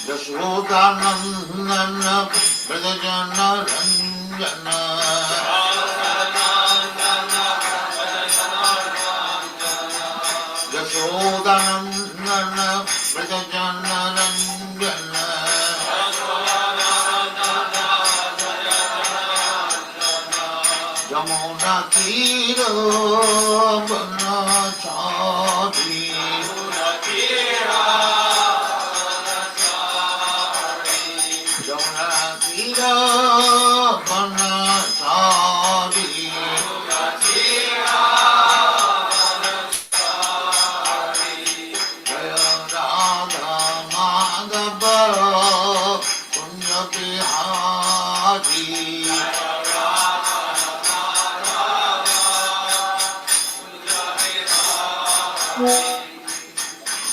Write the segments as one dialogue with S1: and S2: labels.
S1: Yashodanandana Pradajana Ranjana Yashodanandana Pradajana Ranjana Yamuna Tira Banachari Yamuna Tira Banachari Jaya Radha Madhava Punya Bihari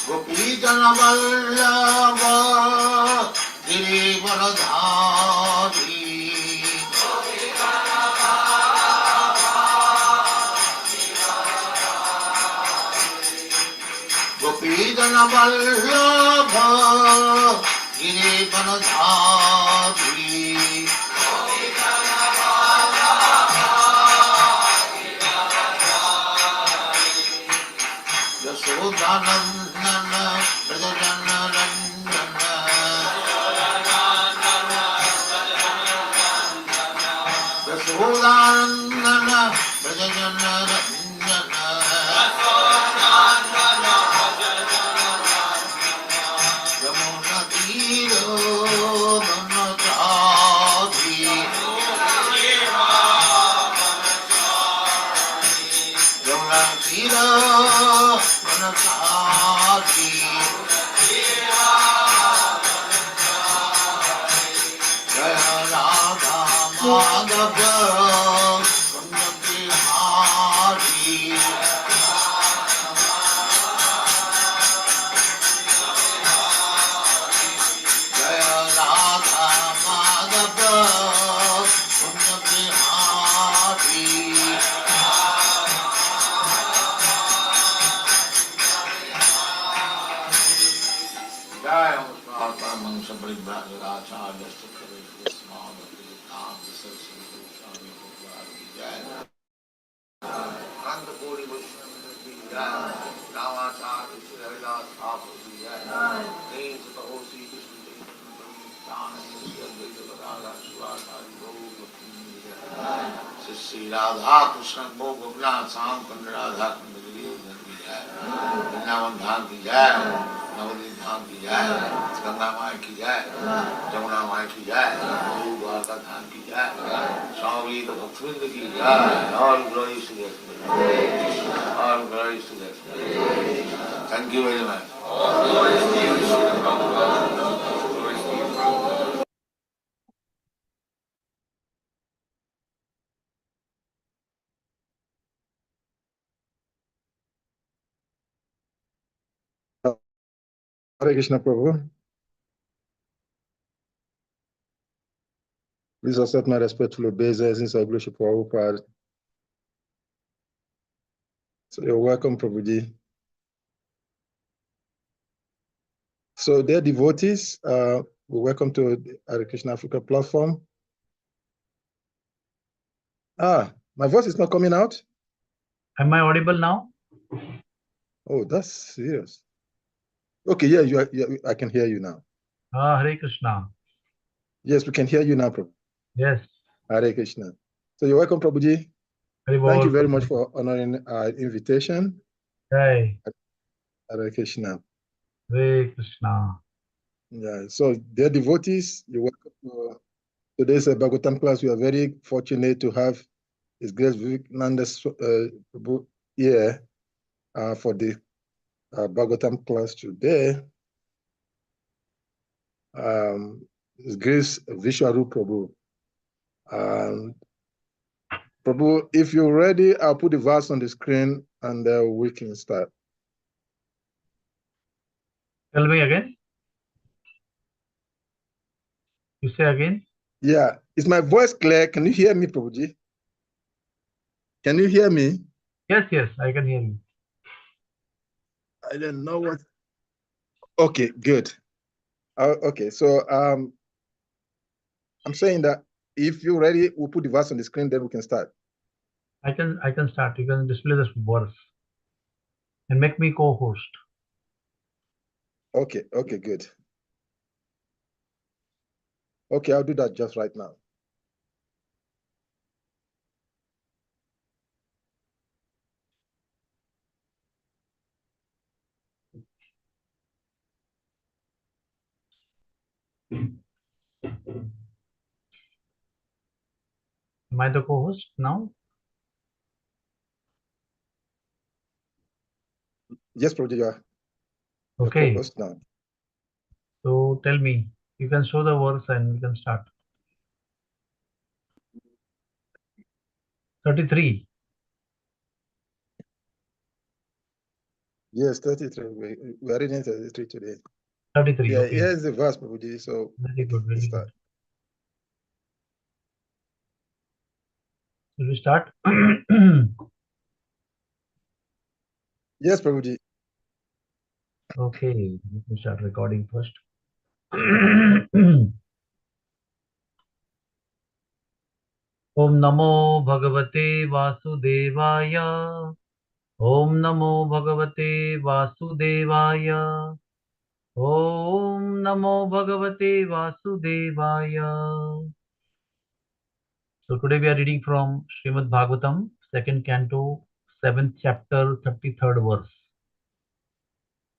S1: Gopijana Vallabha Girivaradhari Gopijana Vallabha Girivaradhari Yashodanandana Pradajana Ranjana Yashodanandana Pradajana Ranjana Yamuna Tira Banachari Yamuna Tira Banachari Jaya Radha Madhava Punya Bihari Jaya Radha Madhava Punya Bihari Jaya Paramahansa Paribhajagacharya Sukare Smavati Vedanta Saraswati Swami Bhagavati Jaya Nanda Kori Vaishnava Jaya Ramacharya Sri Haridas Thakur Jaya Nain Sata Hosi Krishna Chaitanya Jana Sri Advaita Gadadhara Shivacharya Gaur Jaya Sri Radha Krishna Bhogavna Sam Kanda Radha Kanda Giri Jaya Vrindavan Dham Ki Jaya Navdeep धाम की जय गंगा माई की जय जमुना माई की जय द्वारका धाम की जय स्वामी भक्तवृंद की जय और ग्लोरी टू और glory to thank you very much
S2: Hare Krishna Prabhu. Please accept my respectful obeisance and worship Prabhupada. So you're welcome, Prabhuji. So dear devotees, we're welcome to the Hare Krishna Africa platform. My voice is not coming out?
S3: Am I audible now?
S2: Oh, that's serious. Okay, yeah, I can hear you now.
S3: Hare Krishna.
S2: Yes, we can hear you now, Prabhu.
S3: Yes.
S2: Hare Krishna. So you're welcome, Prabhuji.
S3: Hare
S2: Thank you
S3: Bol.
S2: very much for honoring our invitation.
S3: Jai.
S2: Hare Krishna.
S3: Hare Krishna.
S2: Yeah, so dear devotees, you're welcome to today's Bhagavatam class. We are very fortunate to have His Grace Vivekananda Prabhu here for the Bhagavatam class today. His Grace VISVARUPA Prabhu. Prabhu, if you're ready, I'll put the verse on the screen and we can start.
S3: Tell me again. You say again.
S2: Yeah, is my voice clear? Can you hear me, Prabhuji? Can you hear me?
S3: Yes, yes, I can hear you.
S2: I don't know what. Okay, good. Okay, so I'm saying that if you're ready, we'll put the verse on the screen, then we can start.
S3: I can start. You can display this verse and make me co-host.
S2: Okay, good. Okay, I'll do that just right now.
S3: Am I the co-host now?
S2: Yes, Prabhuji, you are the
S3: Okay.
S2: co-host now.
S3: So tell me. You can show the verse and we can start. 33.
S2: Yes, 33. We are reading 33 today.
S3: 33.
S2: Yeah,
S3: Okay.
S2: here's the verse, Prabhuji. So
S3: Very good. Very
S2: let's start.
S3: good. Will we start?
S2: Yes, Prabhuji.
S3: Okay. Let me start recording first. Om Namo Bhagavate Vasudevaya. Om Namo Bhagavate Vasudevaya. Om Namo Bhagavate Vasudevaya. So today we are reading from Srimad Bhagavatam, second canto, 7th chapter, 33rd verse.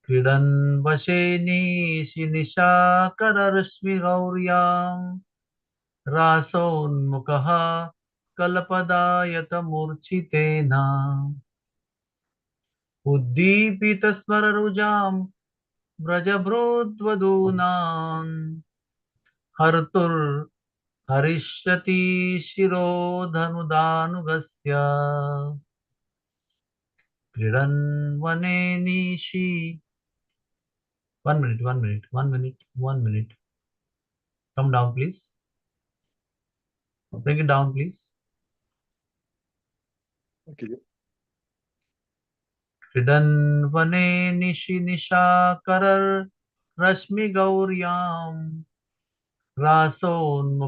S3: Kridan Vasheni Shinisha Kararashmi Gauryam Rason Mukaha Kalapadayata Murchitena Uddipita Brajabrodvadunan Hartur Harishyati Shirodhanudanugasya Kridan Vane Nishi. 1 minute, 1 minute, 1 minute, 1 minute. Come down, please. Bring it down, please.
S2: Okay.
S3: Kridan Vane Nishi Nisha Karar Rashmi Gauryam Rason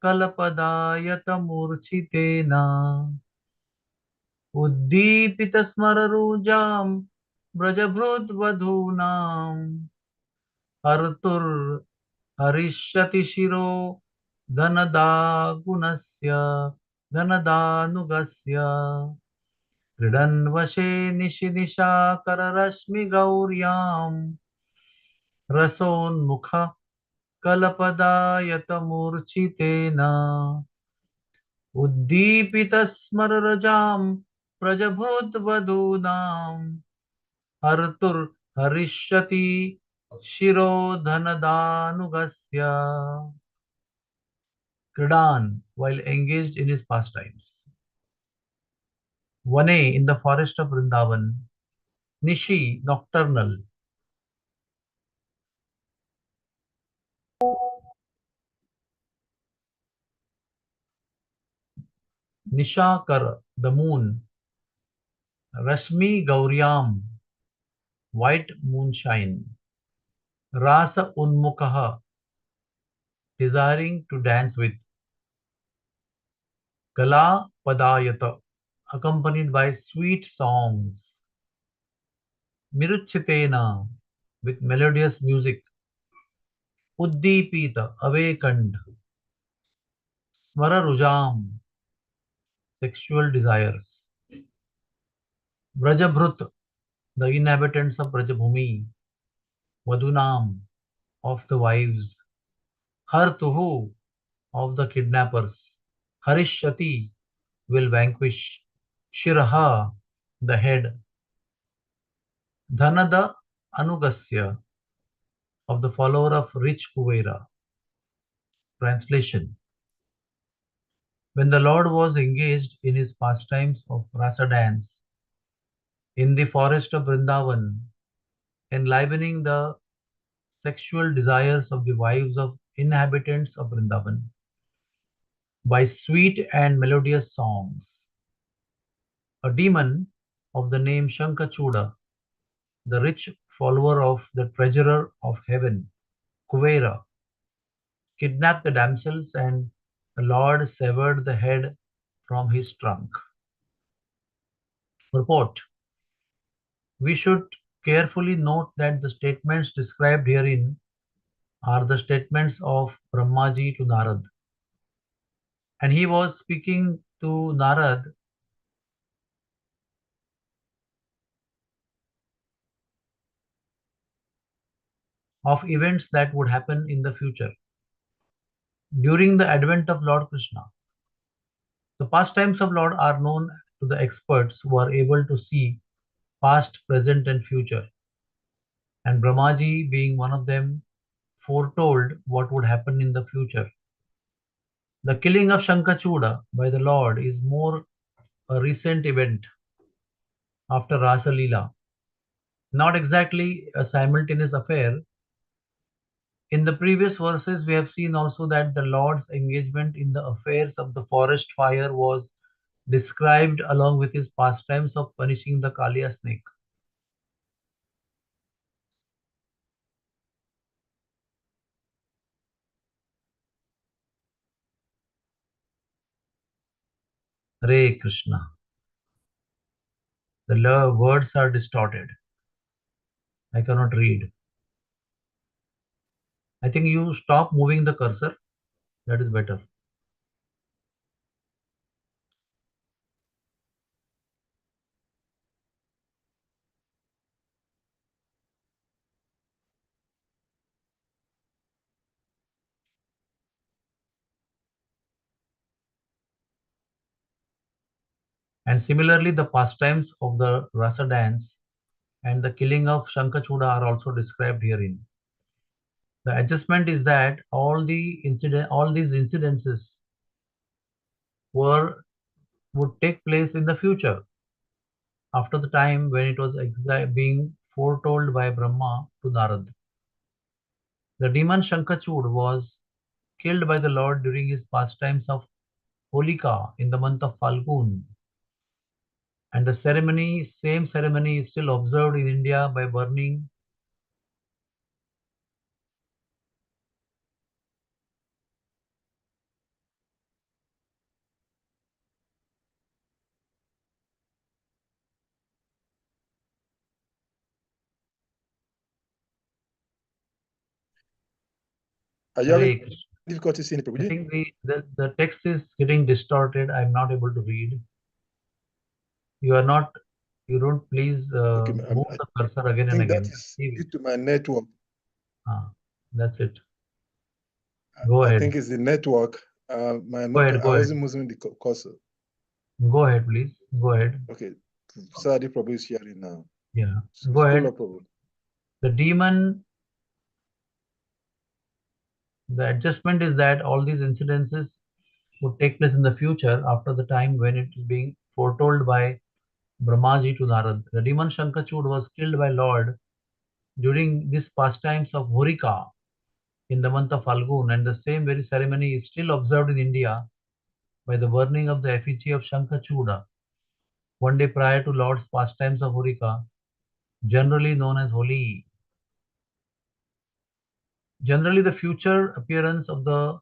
S3: Kalapadayata Murchitena Uddipita Brajabrodvadhunam Hartur Harishyati Shiro Dhanadagunasya Dhanadanugasya Kridanvashe Nishinisha Kararashmi Gauryam Rasonmukha Kalapadayata Murchitena Uddipita Prajabhodvadunam Hartur Harishyati Shiro Dhanadanugasya. Kridan, while engaged in his pastimes. Vane, in the forest of Vrindavan. Nishi, nocturnal. Nishakar, the moon. Rashmi Gauryam, white moonshine. Rasa Unmukaha, desiring to dance with. Kala Padayata, accompanied by sweet songs. Miruchitena, with melodious music. Uddipita, awakened. Smara Rujam, sexual desires. Brajabhrut, the inhabitants of Brajabhumi. Vadunam, of the wives. Hartuhu, of the kidnappers. Harishati, will vanquish. Shiraha, the head. Dhanada Anugasya, of the follower of rich Kuvera. Translation: when the Lord was engaged in his pastimes of rasa dance in the forest of Vrindavan, enlivening the sexual desires of the wives of inhabitants of Vrindavan by sweet and melodious songs, a demon of the name Shankachuda, the rich follower of the treasurer of heaven, Kuvera, kidnapped the damsels, and the Lord severed the head from his trunk. Purport: we should carefully note that the statements described herein are the statements of Brahmaji to Narad. And he was speaking to Narad of events that would happen in the future. During the advent of Lord Krishna, the pastimes of Lord are known to the experts who are able to see past, present, and future. And Brahmaji, being one of them, foretold what would happen in the future. The killing of Shankachuda by the Lord is more a recent event after Rasa Leela, not exactly a simultaneous affair. In the previous verses, we have seen also that the Lord's engagement in the affairs of the forest fire was described along with his pastimes of punishing the Kaliya snake. Hare Krishna. The words are distorted. I cannot read. I think you stop moving the cursor. That is better. And similarly, the pastimes of the rasa dance and the killing of Shankachuda are also described herein. The adjustment is that all these incidences would take place in the future, after the time when it was being foretold by Brahma to Narad. The demon Shankachud was killed by the Lord during his pastimes of Holika in the month of Falgun, and the same ceremony is still observed in India by burning
S2: Are you
S3: Hare
S2: having
S3: Krishna.
S2: difficulty seeing it,
S3: I
S2: Prabhuji?
S3: think the text is getting distorted. I'm not able to read. You don't please
S2: Okay,
S3: move
S2: I
S3: the cursor again and
S2: think that
S3: again.
S2: is
S3: See
S2: due
S3: it.
S2: to my network.
S3: That's it. Go
S2: I
S3: ahead.
S2: think it's the network.
S3: Go ahead.
S2: I
S3: Go ahead.
S2: wasn't moving the cursor.
S3: Go ahead, please. Go ahead.
S2: Okay, Sadi Prabhu is sharing now.
S3: Yeah.
S2: So
S3: Go ahead.
S2: Prabhu.
S3: The demon, the adjustment is that all these incidences would take place in the future after the time when it is being foretold by Brahmaji to Narad. The demon Shankachud was killed by Lord during these pastimes of Horika in the month of Falgun, and the same very ceremony is still observed in India by the burning of the effigy of Shankachuda one day prior to Lord's pastimes of Horika, generally known as Holi. Generally, the future appearance of the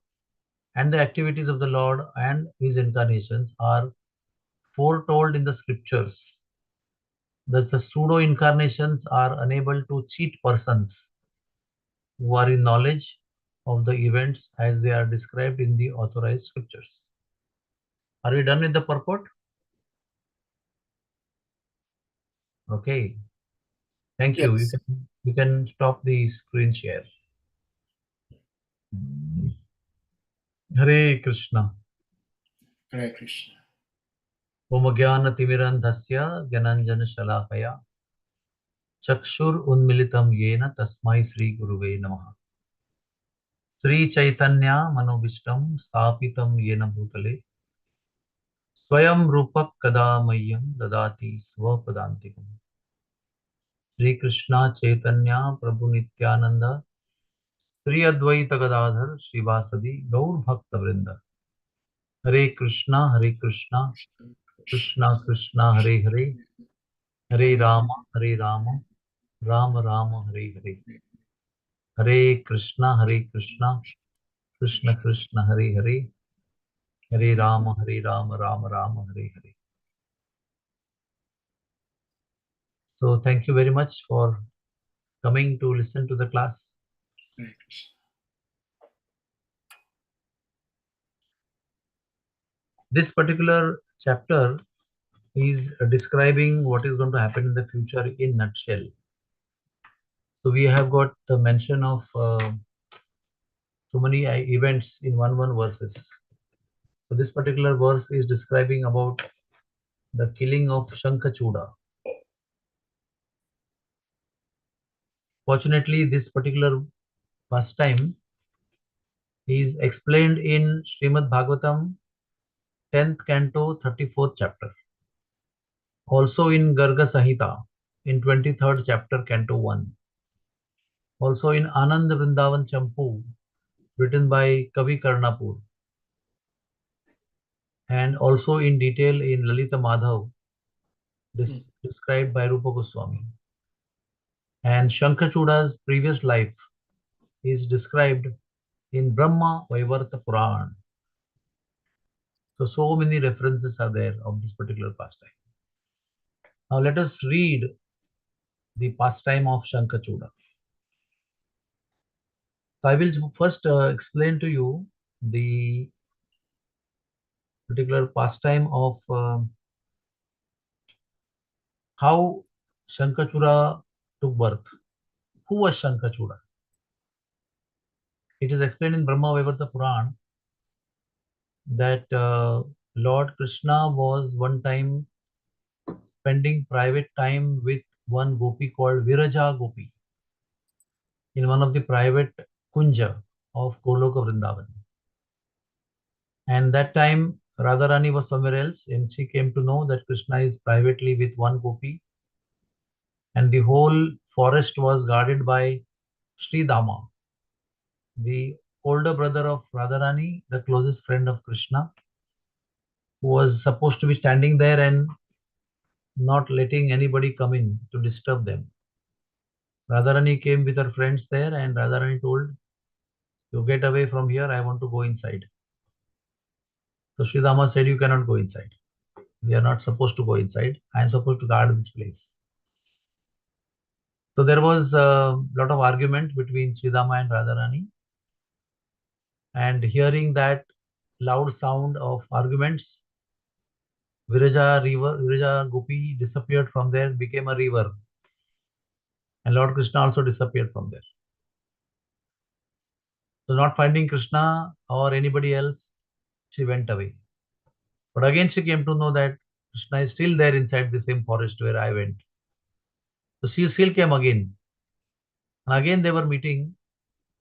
S3: and the activities of the Lord and his incarnations are foretold in the scriptures. that the pseudo incarnations are unable to cheat persons who are in knowledge of the events as they are described in the authorized scriptures. Are we done with the purport? Okay. Thank you.
S2: Yes.
S3: You can stop the screen share. Hare Krishna.
S4: Hare Krishna.
S3: Om Jnana-timirandhasya Gyananjana-shalakaya Chakshur Unmilitam Yena Tasmai Sri Guruve Namaha. Sri Chaitanya Manobishtam Sthapitam Yena Bhutale Swayam Rupak Kadamayyam Dadati Swapadantikam. Sri Krishna Chaitanya Prabhu Nityananda Sri Advaita Gadadhar Srivasadi Gaur Bhakta Vrinda. Hare Krishna Krishna Krishna Hare Hare Hare Rama Rama Rama Hare Hare. Hare Krishna Krishna Krishna Hare Hare Hare Rama Rama Rama Hare Hare. So thank you very much for coming to listen to the class.
S4: Hare Krishna.
S3: This particular chapter is describing what is going to happen in the future in nutshell. So we have got the mention of so many events in one verses. So this particular verse is describing about the killing of Shankachuda. Fortunately, this particular pastime is explained in Srimad Bhagavatam 10th canto 34th chapter. Also in Garga Sahita in 23rd chapter canto 1. Also in Anand Vrindavan Champu written by Kavi Karnapur. And also in detail in Lalita Madhav described by Rupa Goswami. And Shankachuda's previous life is described in Brahma Vaivarta Puran. So many references are there of this particular pastime. Now let us read the pastime of Shankachuda. So I will first explain to you the particular pastime of how Shankachuda took birth. Who was Shankachuda? It is explained in Brahma Vaivarta Puran that Lord Krishna was one time spending private time with one gopi called Viraja Gopi in one of the private kunja of Goloka Vrindavan. And that time Radharani was somewhere else and she came to know that Krishna is privately with one gopi and the whole forest was guarded by Sri Dama, the older brother of Radharani, the closest friend of Krishna, who was supposed to be standing there and not letting anybody come in to disturb them. Radharani came with her friends there and Radharani told, "You get away from here, I want to go inside." So Sri Dama said, "You cannot go inside. We are not supposed to go inside. I am supposed to guard this place." So there was a lot of argument between Sri Dama and Radharani. And hearing that loud sound of arguments, Viraja Gopi disappeared from there, became a river. And Lord Krishna also disappeared from there. So not finding Krishna or anybody else, she went away. But again she came to know that Krishna is still there inside the same forest where I went. So she still came again. And again they were meeting.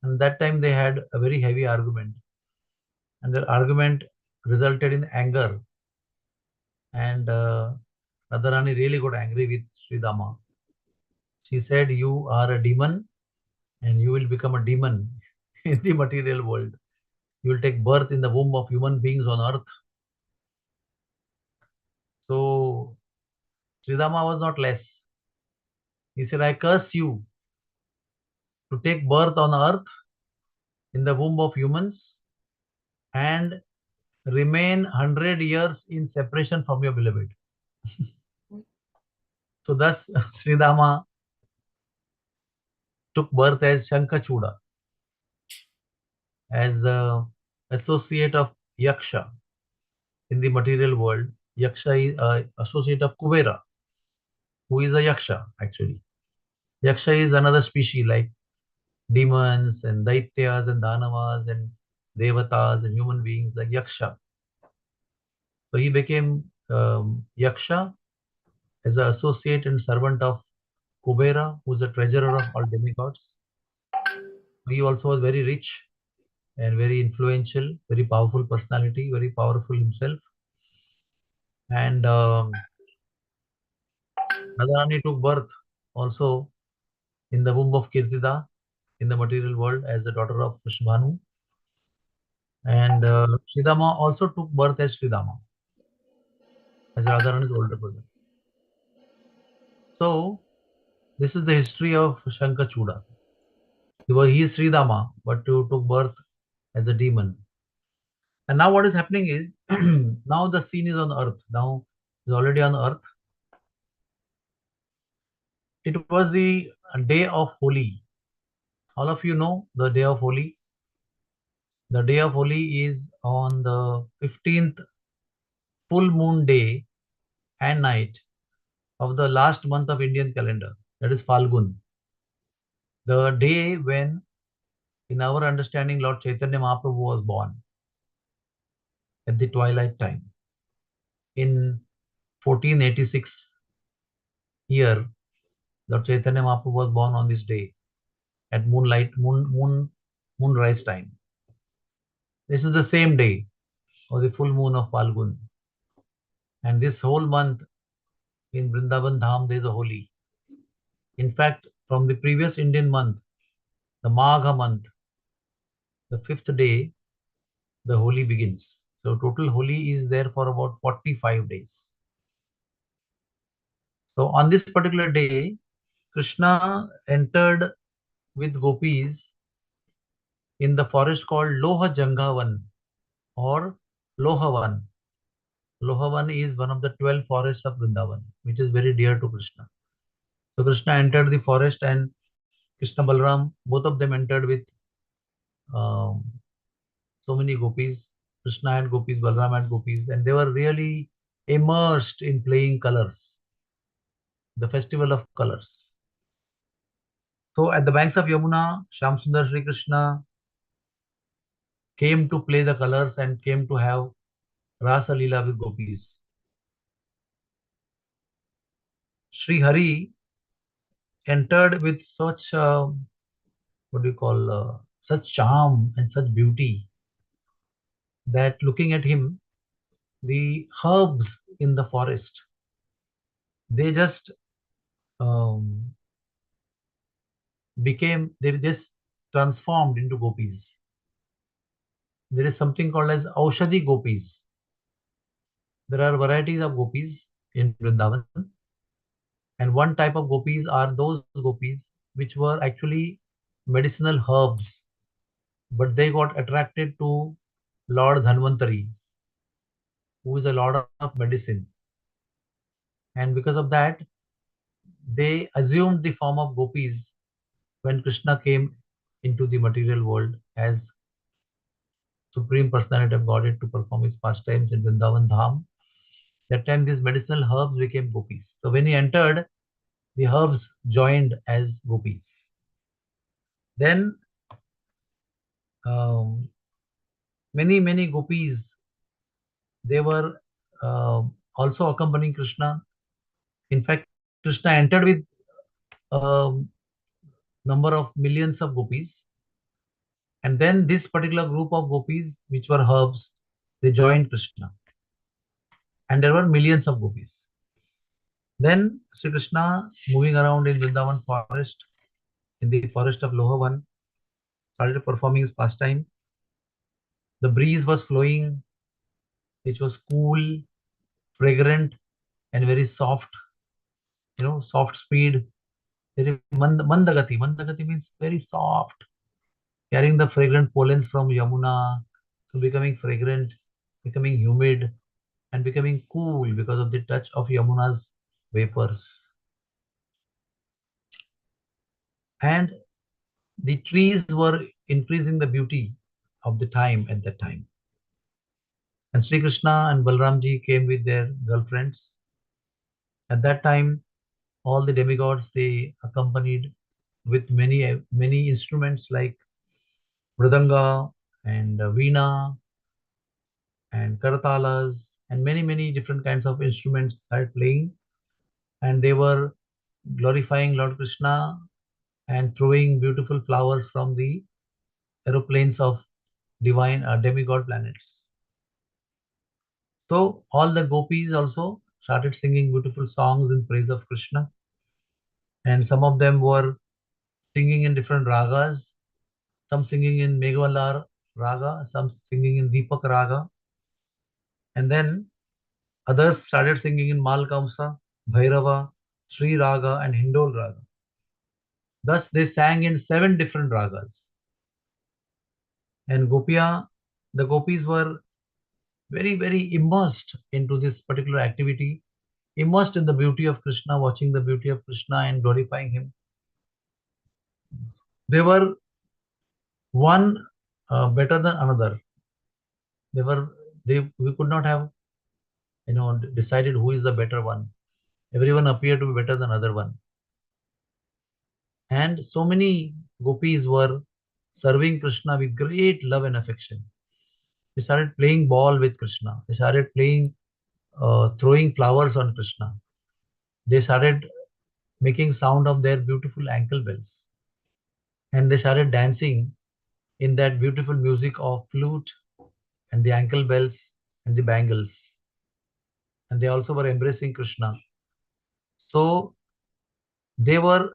S3: And that time they had a very heavy argument. And their argument resulted in anger. And Radharani really got angry with Sri Dama. She said, "You are a demon and you will become a demon in the material world. You will take birth in the womb of human beings on earth." So Sridama was not less. He said, "I curse you to take birth on earth in the womb of humans and remain 100 years in separation from your beloved." So thus Sridama took birth as Shankachuda, as the associate of Yaksha in the material world. Yaksha is associate of Kubera, who is a Yaksha actually. Yaksha is another species like demons and Daityas and Danavas and Devatas and human beings like Yaksha. So he became Yaksha as an associate and servant of Kubera, who is the treasurer of all demigods. He also was very rich and very influential, very powerful personality, very powerful himself. And Radharani took birth also in the womb of Kirtida in the material world as the daughter of Vishvanu. And Sridama also took birth as Sridama, as Radharani's older brother. So this is the history of Shankachuda. He is Sridama, but he took birth as a demon. And now what is happening is, now the scene is on earth. Now he's already on earth. It was the day of Holi. All of you know the day of Holi. The day of Holi is on the 15th full moon day and night of the last month of Indian calendar, that is Falgun. The day when, in our understanding, Lord Chaitanya Mahaprabhu was born at the twilight time. In 1486 year, Lord Chaitanya Mahaprabhu was born on this day at moonrise time. This is the same day of the full moon of Falgun. And this whole month in Vrindavan Dham, there is a Holi. In fact, from the previous Indian month, the Magha month, the 5th day, the Holi begins. So total Holi is there for about 45 days. So on this particular day, Krishna entered with gopis in the forest called Loha Jangavan or Lohavan. Lohavan is one of the 12 forests of Vrindavan, which is very dear to Krishna. So Krishna entered the forest and Krishna Balram, both of them entered with um, so many gopis. Krishna had gopis, Balram had gopis, and they were really immersed in playing colors, the festival of colors. So at the banks of Yamuna, Shyamsundar Sri Krishna came to play the colors and came to have Rasa Leela with gopis. Sri Hari entered with such such charm and such beauty that looking at him, the herbs in the forest, they just they just transformed into gopis. There is something called as Aushadhi gopis. There are varieties of gopis in Vrindavan, and one type of gopis are those gopis which were actually medicinal herbs, but they got attracted to Lord Dhanvantari, who is a lord of medicine. And because of that, they assumed the form of gopis when Krishna came into the material world as Supreme Personality of Godhead to perform his pastimes in Vrindavan Dham. That time these medicinal herbs became gopis. So when he entered, the herbs joined as gopis. Then many gopis, they were also accompanying Krishna. In fact, Krishna entered with a number of millions of gopis. And then this particular group of gopis, which were herbs, they joined Krishna. And there were millions of gopis. Then Sri Krishna, moving around in Vrindavan forest, in the forest of Lohavan, started performing his pastime. The breeze was flowing, which was cool, fragrant, and very soft, soft speed. Very mandagati. Mandagati means very soft, carrying the fragrant pollens from Yamuna, so becoming fragrant, becoming humid, and becoming cool because of the touch of Yamuna's vapors. and the trees were increasing the beauty of the time at that time. And Sri Krishna and Balramji came with their girlfriends. At that time, all the demigods they accompanied with many instruments like mridanga and veena and kartalas and many different kinds of instruments started playing, and they were glorifying Lord Krishna and throwing beautiful flowers from the aeroplanes of divine demigod planets. So all the gopis also started singing beautiful songs in praise of Krishna, and some of them were singing in different ragas, some singing in Meghalar raga, some singing in Deepak raga, and then others started singing in Malkamsa, Bhairava, Sri raga, and Hindol raga. Thus they sang in 7 different ragas. And the gopis were very immersed into this particular activity, immersed in the beauty of Krishna, watching the beauty of Krishna and glorifying him. They were one better than another. They were they we could not have decided who is the better one. Everyone appeared to be better than other one. And so many gopis were serving Krishna with great love and affection. They started playing ball with Krishna. They started throwing flowers on Krishna. They started making sound of their beautiful ankle bells. And they started dancing in that beautiful music of flute and the ankle bells and the bangles. And they also were embracing Krishna. So they were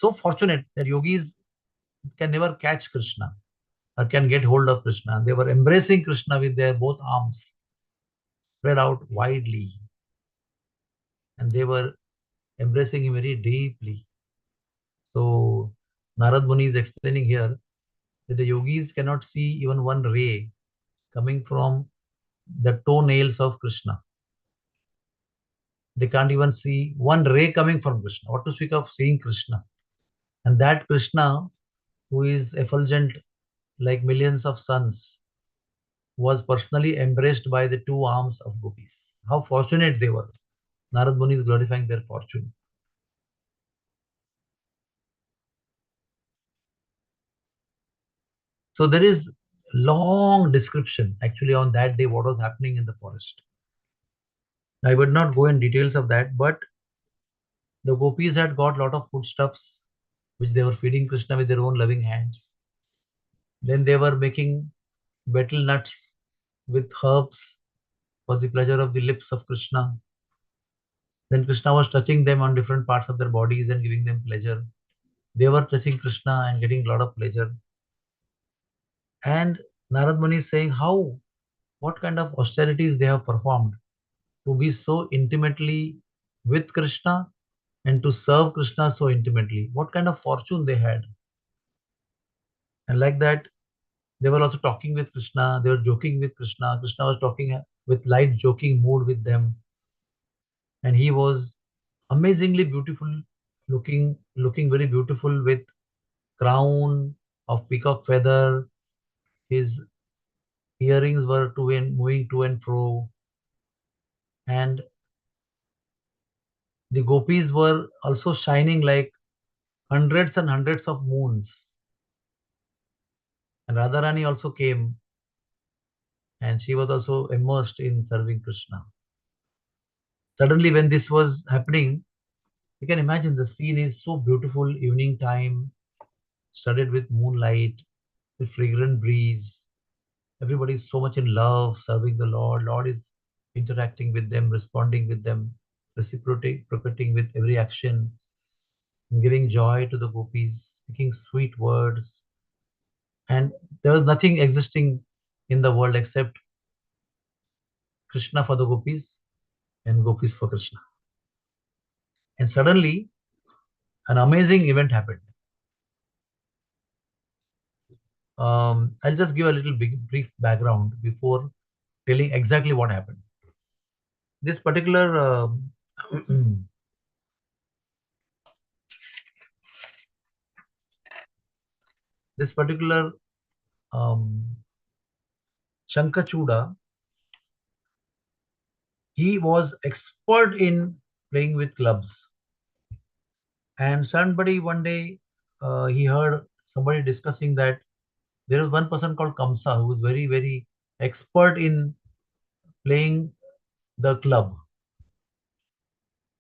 S3: so fortunate that yogis can never catch Krishna or can get hold of Krishna. They were embracing Krishna with their both arms spread out widely, and they were embracing him very deeply. So Narad Muni is explaining here that the yogis cannot see even one ray coming from the toenails of Krishna. They can't even see one ray coming from Krishna. What to speak of seeing Krishna? And that Krishna, who is effulgent like millions of suns, was personally embraced by the 2 arms of gopis. How fortunate they were. Narad Muni is glorifying their fortune. So there is long description actually on that day what was happening in the forest. I would not go in details of that, but the gopis had got lot of foodstuffs which they were feeding Krishna with their own loving hands. Then they were making betel nuts with herbs for the pleasure of the lips of Krishna. Then Krishna was touching them on different parts of their bodies and giving them pleasure. They were touching Krishna and getting a lot of pleasure. And Narad Muni is saying what kind of austerities they have performed to be so intimately with Krishna and to serve Krishna so intimately. What kind of fortune they had. And like that, they were also talking with Krishna, they were joking with Krishna. Krishna was talking with light joking mood with them. And he was amazingly beautiful, looking very beautiful with crown of peacock feather. His earrings were moving to and fro. And the gopis were also shining like hundreds and hundreds of moons. And Radharani also came, and she was also immersed in serving Krishna. Suddenly, when this was happening, you can imagine the scene is so beautiful, evening time, studded with moonlight, with fragrant breeze. Everybody is so much in love, serving the Lord. Lord is interacting with them, responding with them, reciprocating with every action, giving joy to the gopis, speaking sweet words. And there was nothing existing in the world except Krishna for the gopis and gopis for Krishna. And suddenly, an amazing event happened. I'll just give a little brief background before telling exactly what happened. This particular this particular Shankachuda, he was expert in playing with clubs. And somebody one day he heard somebody discussing that there is one person called Kamsa who is very, very expert in playing the club.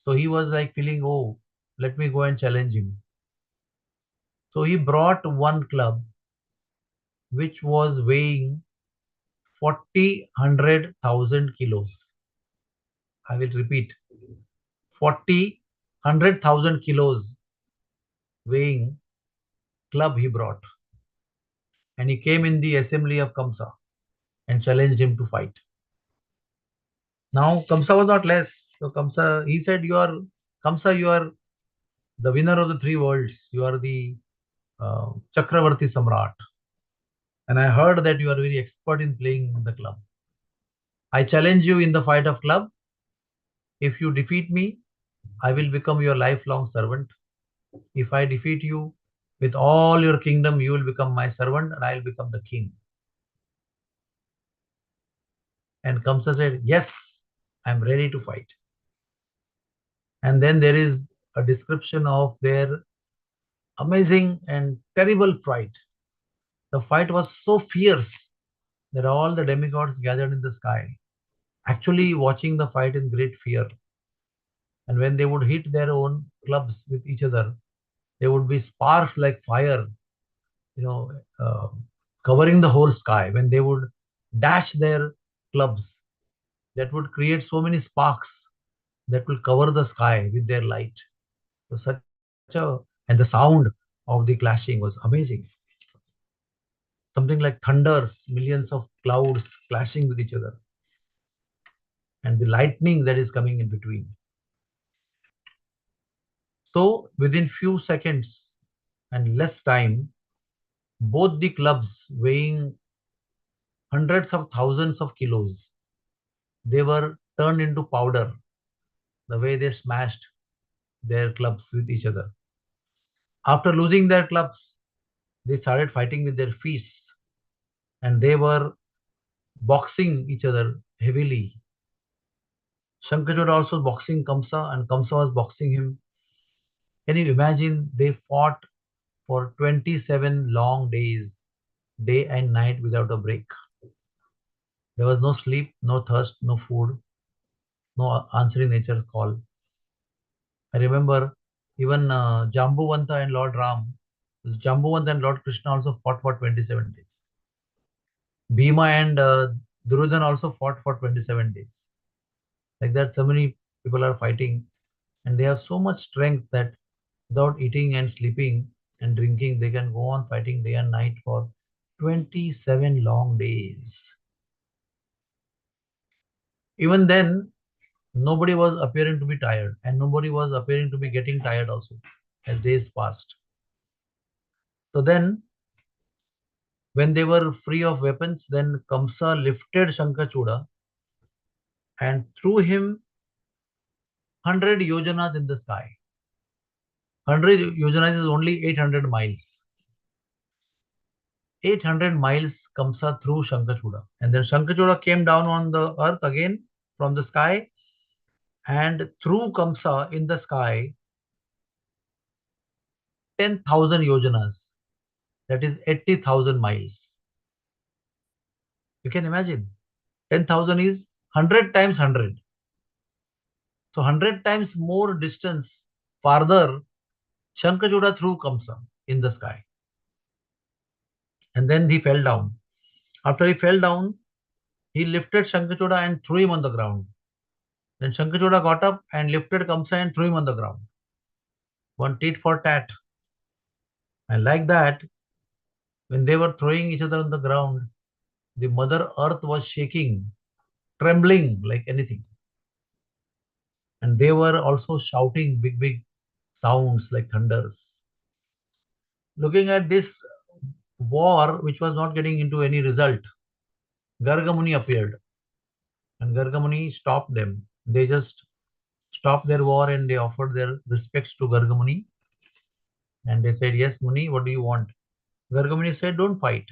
S3: So he was like feeling, oh, let me go and challenge him. So he brought one club which was weighing 100,000 kilos. I will repeat, 100,000 kilos weighing club he brought. And he came in the assembly of Kamsa and challenged him to fight. Now Kamsa was not less. So Kamsa, he said, Kamsa, you are the winner of the three worlds. You are the Chakravarti Samrat. And I heard that you are very expert in playing the club. I challenge you in the fight of club. If you defeat me, I will become your lifelong servant. If I defeat you with all your kingdom, you will become my servant and I will become the king. And Kamsa said, yes, I am ready to fight. And then there is a description of their amazing and terrible fight. The fight was so fierce that all the demigods gathered in the sky, actually watching the fight in great fear. And when they would hit their own clubs with each other, there would be sparks like fire, you know, uh, covering the whole sky. When they would dash their clubs, that would create so many sparks that will cover the sky with their light. So and the sound of the clashing was amazing. Something like thunder, millions of clouds clashing with each other, and the lightning that is coming in between. So within few seconds and less time, both the clubs weighing hundreds of thousands of kilos, they were turned into powder the way they smashed their clubs with each other. After losing their clubs, they started fighting with their fists and they were boxing each other heavily. Shankara also boxing Kamsa and Kamsa was boxing him. Can you imagine? They fought for 27 long days, day and night without a break. There was no sleep, no thirst, no food, no answering nature's call. I remember even Jambuvanta and Lord Ram, Jambuvanta and Lord Krishna also fought for 27 days. Bhima and Duryodhana also fought for 27 days. Like that, so many people are fighting and they have so much strength that without eating and sleeping and drinking, they can go on fighting day and night for 27 long days. Even then, nobody was appearing to be tired and nobody was appearing to be getting tired also as days passed. So then, when they were free of weapons, then Kamsa lifted Shankachuda and threw him 100 yojanas in the sky. 100 yojanas is only 800 miles. 800 miles Kamsa threw Shankachuda. And then Shankachuda came down on the earth again from the sky and threw Kamsa in the sky 10,000 yojanas. That is 80,000 miles. You can imagine. 10,000 is 100 times 100. So 100 times more distance farther Shankachuda threw Kamsa in the sky. And then he fell down. After he fell down, he lifted Shankachuda and threw him on the ground. Then Shankachuda got up and lifted Kamsa and threw him on the ground. One tit for tat. And like that, when they were throwing each other on the ground, the Mother Earth was shaking, trembling like anything. And they were also shouting big, big sounds like thunders. Looking at this war, which was not getting into any result, Gargamuni appeared. And Gargamuni stopped them. They just stopped their war and they offered their respects to Gargamuni. And they said, yes, Muni, what do you want? Gargamuni said, don't fight.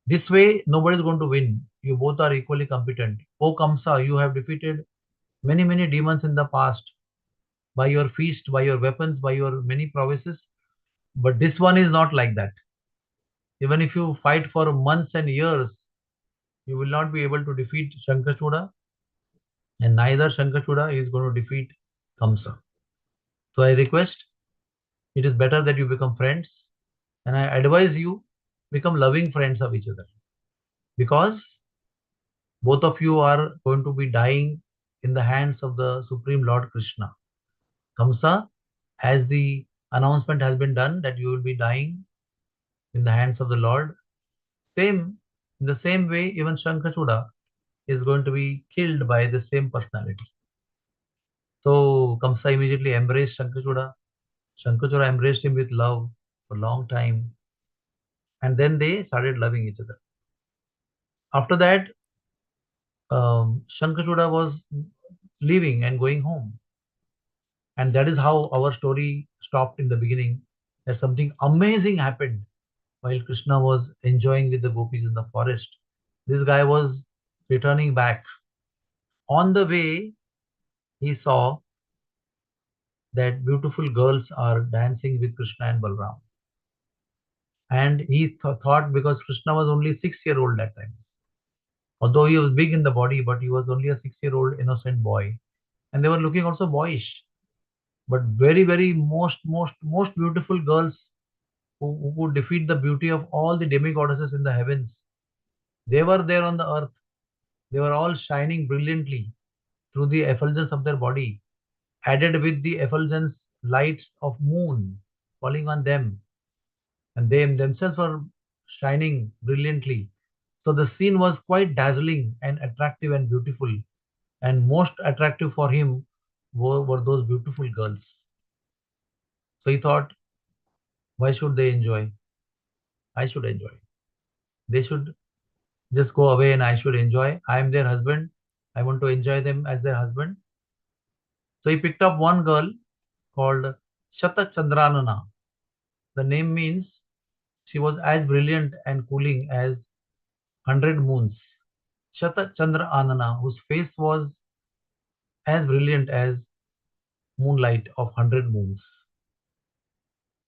S3: This way, nobody is going to win. You both are equally competent. O Kamsa, you have defeated many, many demons in the past by your feast, by your weapons, by your many prowesses. But this one is not like that. Even if you fight for months and years, you will not be able to defeat Shankachuda, and neither Shankachuda is going to defeat Kamsa. So I request, it is better that you become friends, and I advise you become loving friends of each other, because both of you are going to be dying in the hands of the Supreme Lord Krishna. Kamsa, as the announcement has been done that you will be dying in the hands of the Lord, in the same way, even Shankachuda is going to be killed by the same personality. So Kamsa immediately embraced Shankachuda. Shankachuda embraced him with love for a long time, and then they started loving each other. After that, Shankachuda was leaving and going home. And that is how our story stopped in the beginning. That something amazing happened while Krishna was enjoying with the gopis in the forest. This guy was returning back. On the way, he saw that beautiful girls are dancing with Krishna and Balram. And he thought, because Krishna was only 6 year old that time. Although he was big in the body, but he was only a 6 year old innocent boy. And they were looking also boyish. But very, very most beautiful girls who could defeat the beauty of all the demigoddesses in the heavens. They were there on the earth. They were all shining brilliantly through the effulgence of their body, added with the effulgence lights of moon falling on them, and they themselves were shining brilliantly. So the scene was quite dazzling and attractive and beautiful, and most attractive for him were those beautiful girls. So he thought, why should they enjoy? I should enjoy. They should just go away and I should enjoy. I am their husband. I want to enjoy them as their husband. So he picked up one girl called Shata Chandranana. The name means she was as brilliant and cooling as 100 moons. Shata Chandra Anana, whose face was as brilliant as moonlight of 100 moons.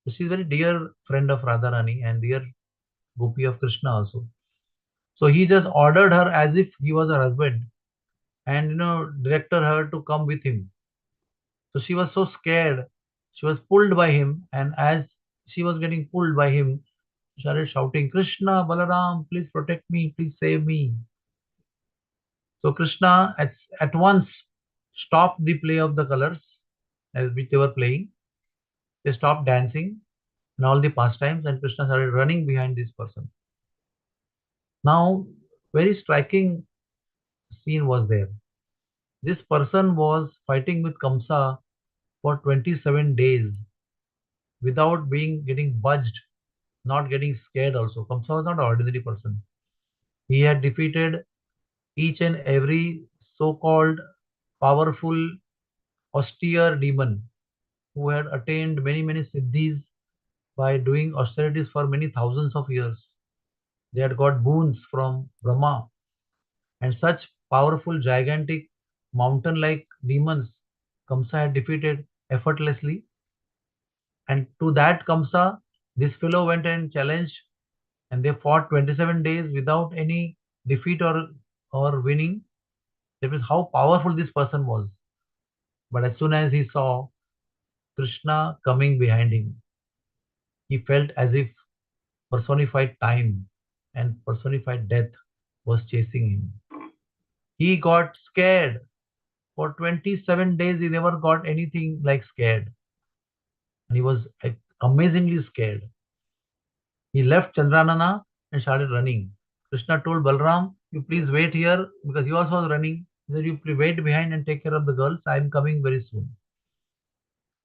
S3: So she's a very dear friend of Radharani and dear Gopi of Krishna also. So he just ordered her as if he was her husband, and directed her to come with him. So she was so scared. She was pulled by him, and as she was getting pulled by him, she started shouting, Krishna, Balaram, please protect me, please save me. So Krishna at once stopped the play of the colors as which they were playing. They stopped dancing and all the pastimes, and Krishna started running behind this person. Now, very striking scene was there. This person was fighting with Kamsa for 27 days without getting budged, not getting scared also. Kamsa was not an ordinary person. He had defeated each and every so-called powerful, austere demon who had attained many, many siddhis by doing austerities for many thousands of years. They had got boons from Brahma, and such powerful, gigantic, mountain-like demons Kamsa had defeated effortlessly. And to that Kamsa, this fellow went and challenged, and they fought 27 days without any defeat or winning. That was how powerful this person was. But as soon as he saw Krishna coming behind him, he felt as if personified time and personified death was chasing him. He got scared. For 27 days, he never got anything like scared. And he was amazingly scared. He left Chandranana and started running. Krishna told Balram, you please wait here, because he also was running. He said, you please wait behind and take care of the girls. I am coming very soon.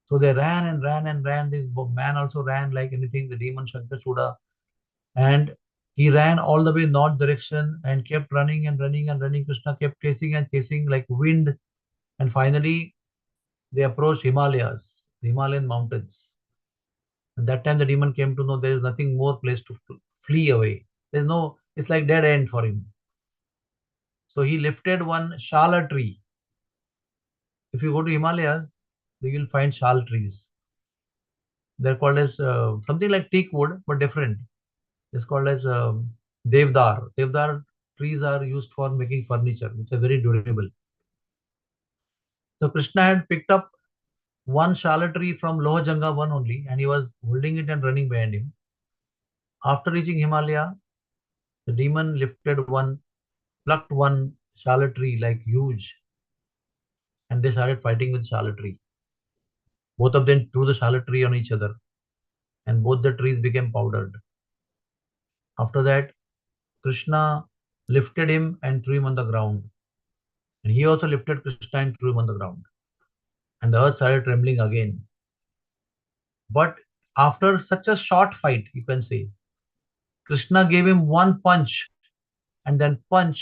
S3: So they ran and ran and ran. This man also ran like anything, the demon Shankachuda. And he ran all the way north direction and kept running and running and running. Krishna kept chasing and chasing like wind. And finally, they approached Himalayas, the Himalayan mountains. At that time, the demon came to know there is nothing more place to flee away. There's no, it's like dead end for him. So he lifted one shala tree. If you go to Himalayas, you will find shal trees. They're called as something like teak wood, but different. It's called as devdar. Devdar trees are used for making furniture, which are very durable. So Krishna had picked up one shala tree from Lohajanga one only, and he was holding it and running behind him. After reaching Himalaya, the demon plucked one shala tree like huge, and they started fighting with shala tree. Both of them threw the shala tree on each other, and both the trees became powdered. After that, Krishna lifted him and threw him on the ground. And he also lifted Krishna and threw him on the ground. And the earth started trembling again. But after such a short fight, you can say, Krishna gave him one punch, and then punch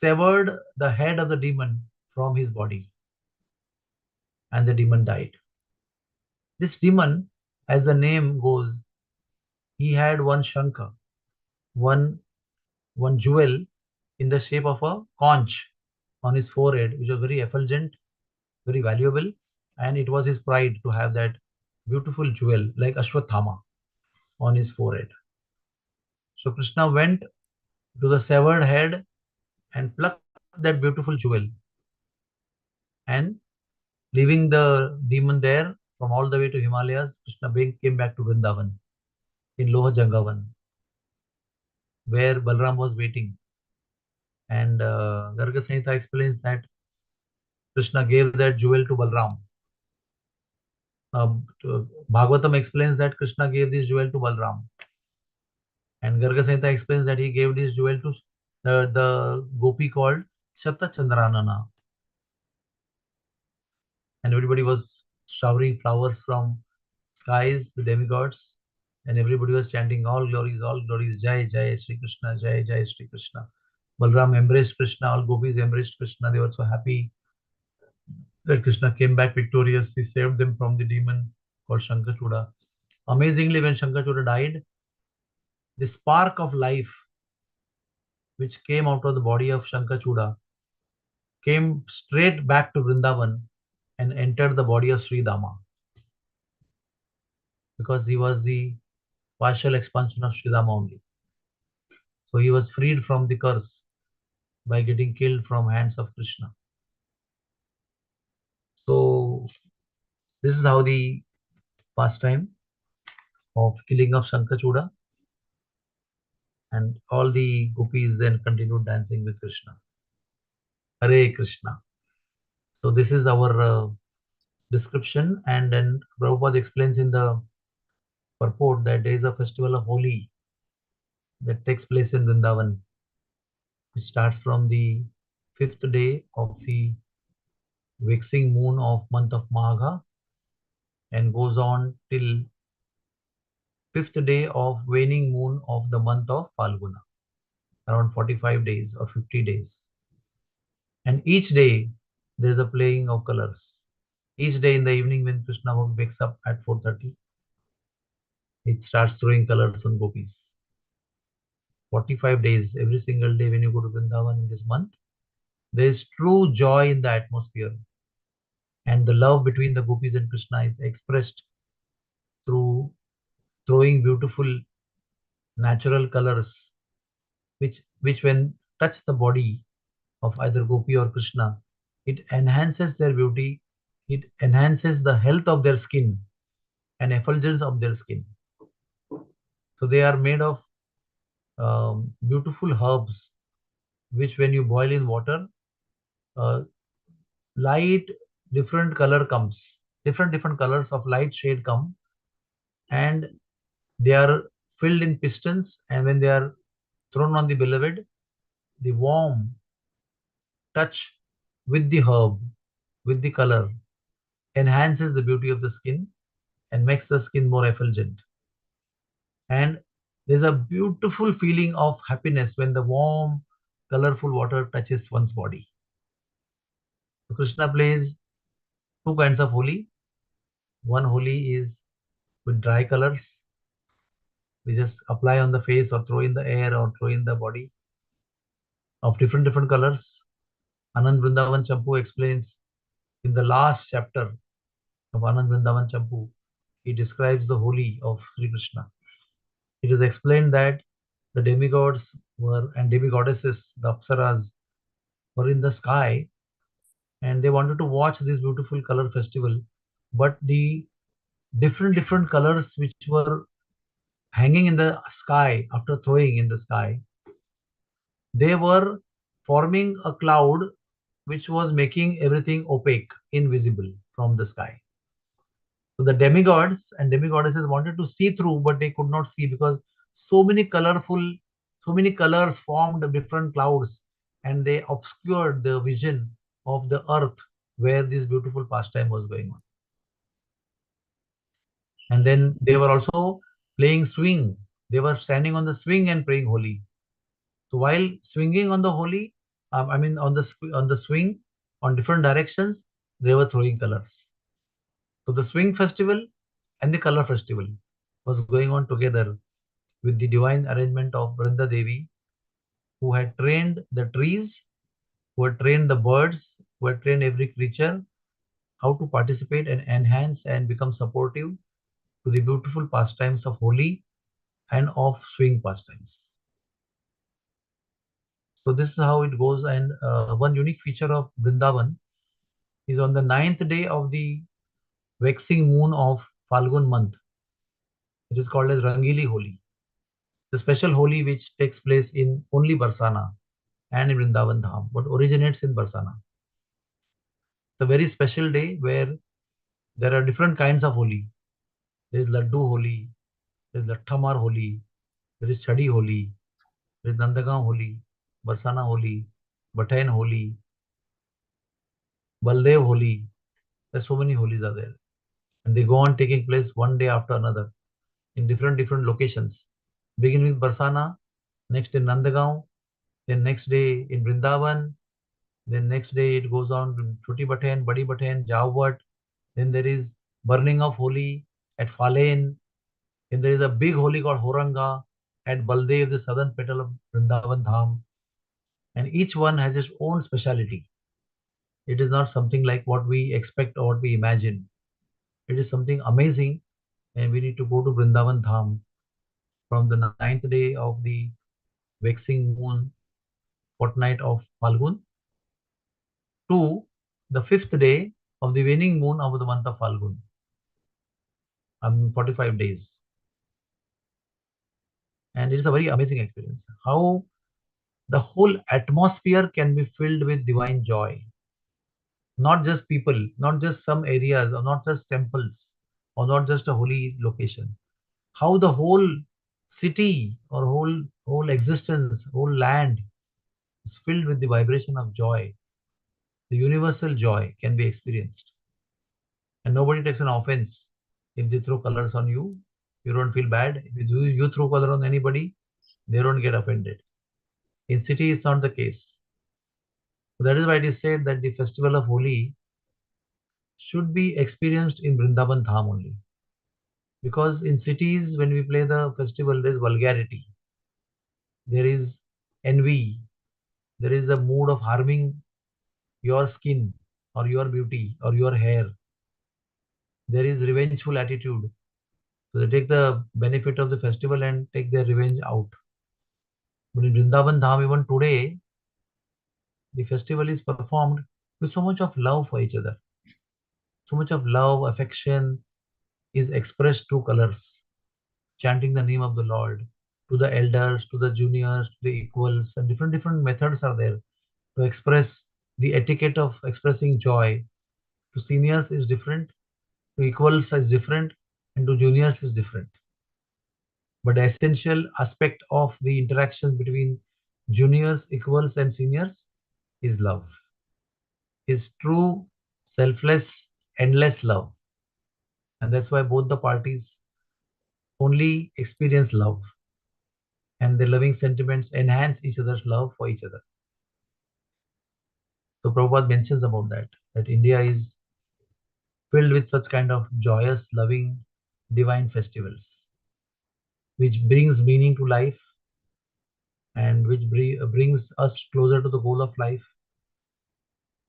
S3: severed the head of the demon from his body, and the demon died. This demon, as the name goes, he had one shankha, one one jewel in the shape of a conch on his forehead, which was very effulgent, very valuable, and it was his pride to have that beautiful jewel like Ashwathama on his forehead. So Krishna went to the severed head and plucked that beautiful jewel, and leaving the demon there from all the way to Himalayas, Krishna came back to Vrindavan in Lohajangavan, where Balram was waiting. And Garga Samhita explains that Krishna gave that jewel to Balram. Bhagavatam explains that Krishna gave this jewel to Balram. And Garga Samhita explains that he gave this jewel to the gopi called Shata Chandranana. And everybody was showering flowers from skies, the demigods, and everybody was chanting all glories, Jai Jai Sri Krishna, Jai Jai Sri Krishna. Balram embraced Krishna, all gopis embraced Krishna. They were so happy that Krishna came back victorious. He saved them from the demon called Shankachuda. Amazingly, when Shankachuda died, the spark of life which came out of the body of Shankachuda came straight back to Vrindavan and entered the body of Sri Dama, because he was the partial expansion of Sri Dama only. So he was freed from the curse by getting killed from hands of Krishna. So this is how the pastime of killing of Shankachuda, and all the gopis then continued dancing with Krishna. Hare Krishna. So this is our description, and then Prabhupada explains in the purport that there is a festival of Holi that takes place in Vrindavan. It starts from the 5th day of the waxing moon of month of Magha and goes on till 5th day of waning moon of the month of Falguna, around 45 days or 50 days. And each day there is a playing of colors. Each day in the evening when Krishna wakes up at 4:30, it starts throwing colors on gopis. 45 days, every single day when you go to Vrindavan in this month, there is true joy in the atmosphere. And the love between the gopis and Krishna is expressed through throwing beautiful natural colors, which when touch the body of either gopi or Krishna, it enhances their beauty, it enhances the health of their skin and effulgence of their skin. So they are made of beautiful herbs, which when you boil in water, uh, light different color comes, different colors of light shade come, and they are filled in pistons, and when they are thrown on the beloved, the warm touch with the herb, with the color, enhances the beauty of the skin and makes the skin more effulgent. And there's a beautiful feeling of happiness when the warm, colorful water touches one's body. So Krishna plays two kinds of Holi. One Holi is with dry colors. We just apply on the face or throw in the air or throw in the body of different colors. Anand Vrindavan Champu explains in the last chapter of Anand Vrindavan Champu, he describes the holi of Sri Krishna. It is explained that the demigods were and demigoddesses, the apsaras, were in the sky and they wanted to watch this beautiful color festival, but the different colors which were hanging in the sky after throwing in the sky, they were forming a cloud which was making everything opaque, invisible from the sky. So the demigods and demigoddesses wanted to see through, but they could not see because so many so many colors formed different clouds and they obscured the vision of the earth where this beautiful pastime was going on. And then they were also playing swing. They were standing on the swing and praying Holi. So while swinging on the Holi, on the swing on different directions, they were throwing colors. So the swing festival and the color festival was going on together with the divine arrangement of Vrinda Devi, who had trained the trees, who had trained the birds, who had trained every creature how to participate and enhance and become supportive to the beautiful pastimes of Holi and of swing pastimes. So this is how it goes. And one unique feature of Vrindavan is on the 9th day of the waxing moon of Falgun month. It is called as Rangili Holi, the special Holi which takes place in only Barsana and in Vrindavan Dham, but originates in Barsana. It's a very special day where there are different kinds of Holi. There is Laddu Holi, there is Lathamar Holi, there is Chadi Holi, there is Nandagaon Holi, Barsana Holi, Batayan Holi, Baldev Holi. There's so many Holis are there. And they go on taking place one day after another in different locations. Begin with Barsana, next in Nandagaon, then next day in Vrindavan, then next day it goes on to Choti Batayan, Badi Batayan, Jawat. Then there is burning of Holi at Phalen. Then there is a big Holi called Horanga at Baldev, the southern petal of Vrindavan Dham. And each one has its own speciality. It is not something like what we expect or what we imagine. It is something amazing, and we need to go to Vrindavan Dham from the 9th day of the waxing moon fortnight of Falgun to the 5th day of the waning moon of the month of Falgun. 45 days. And it is a very amazing experience. How the whole atmosphere can be filled with divine joy. Not just people, not just some areas, or not just temples, or not just a holy location. How the whole city or whole existence, whole land is filled with the vibration of joy. The universal joy can be experienced. And nobody takes an offense if they throw colors on you. You don't feel bad. If you throw color on anybody, they don't get offended. In city, it's not the case. So that is why it is said that the festival of Holi should be experienced in Vrindavan Dham only. Because in cities, when we play the festival, there is vulgarity, there is envy, there is a mood of harming your skin or your beauty or your hair. There is revengeful attitude. So they take the benefit of the festival and take their revenge out. But in Vrindavan Dham, even today, the festival is performed with so much of love for each other. So much of love, affection is expressed through colors, chanting the name of the Lord to the elders, to the juniors, to the equals, and different methods are there to express the etiquette of expressing joy. To seniors is different, to equals is different, and to juniors is different. But the essential aspect of the interaction between juniors, equals, and seniors is love. Is true, selfless, endless love. And that's why both the parties only experience love. And their loving sentiments enhance each other's love for each other. So Prabhupada mentions about that India is filled with such kind of joyous, loving divine festivals, which brings meaning to life and which brings us closer to the goal of life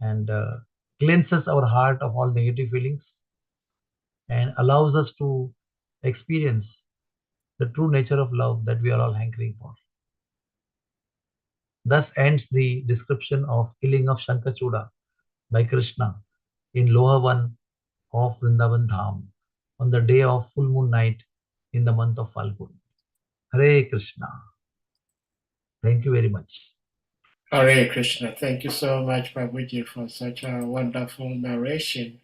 S3: and cleanses our heart of all negative feelings and allows us to experience the true nature of love that we are all hankering for. Thus ends the description of killing of Shankachuda by Krishna in Loha 1 of Vrindavan Dham on the day of full moon night in the month of Falgun. Hare Krishna. Thank you very much.
S4: Hare Krishna. Thank you so much, Prabhuji, for such a wonderful narration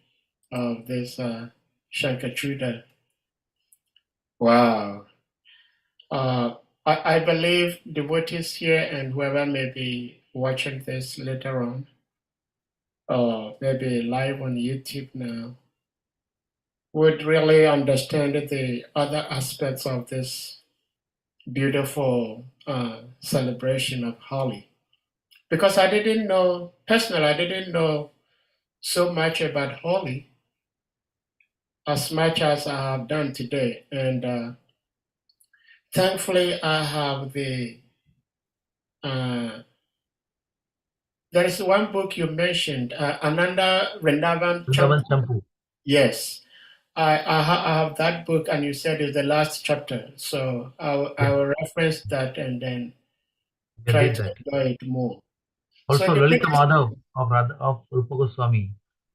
S4: of this Shankachuda. Wow. I believe devotees here and whoever may be watching this later on, or maybe live on YouTube now, would really understand the other aspects of this beautiful celebration of Holi. Because I didn't know, personally, I didn't know so much about Holi as much as I have done today. And thankfully, I have there is one book you mentioned, Ananda Vrindavan
S3: Vrindavan
S4: Champu.
S3: Champu.
S4: Yes, I have that book, and you said it's the last chapter. So I will reference that and then
S3: You can
S4: try
S3: read
S4: to
S3: that.
S4: enjoy it more.
S3: Also,
S4: So
S3: Lalita Madhav of Rupa Goswami.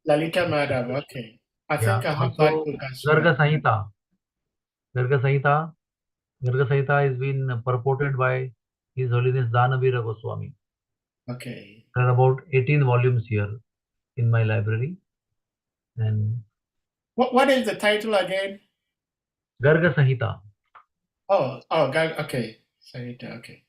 S4: Lalita Madhav, okay. I
S3: Yeah.
S4: think I have that
S3: Also,
S4: book as
S3: Garga
S4: well.
S3: Samhita. Garga Samhita. Garga Samhita is been purported by His Holiness Danavira Goswami.
S4: Okay.
S3: There are about 18 volumes here in my library. And
S4: What is the title again?
S3: Garga Samhita.
S4: Oh, God, okay. Sanita, okay.